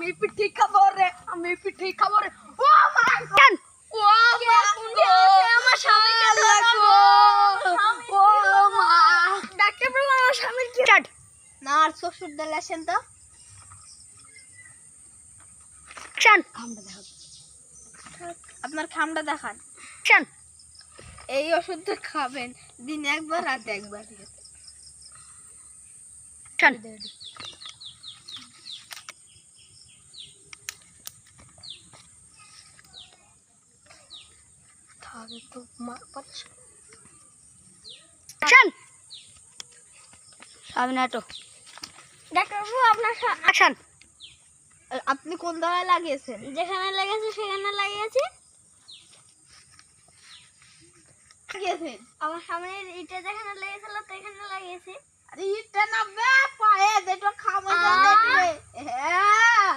আমি পিঠি খাবো রে, আমি পিঠি খাবো রে। ও মা ও মা আমার স্বামীকে ধরো। ও মা ডাক্তার বাবু আমার স্বামীর কি না আর শ্বশুর দলে আসেন তো আপনার খামটা দেখান এই ওষুধটা খাবেন দিনে একবার রাতে একবার তো ডাক্তারবাবু আপনার আপনি কোন জায়গায় লাগিয়েছেন? যেখানে লেগেছে সেখানে লাগিয়েছি। আমার সামনের ইটে যেখানে লেগেছিল সেখানে লাগিয়েছি। আরে ইটটা না বে পায়ে যেটা খামে দেখবে। হ্যাঁ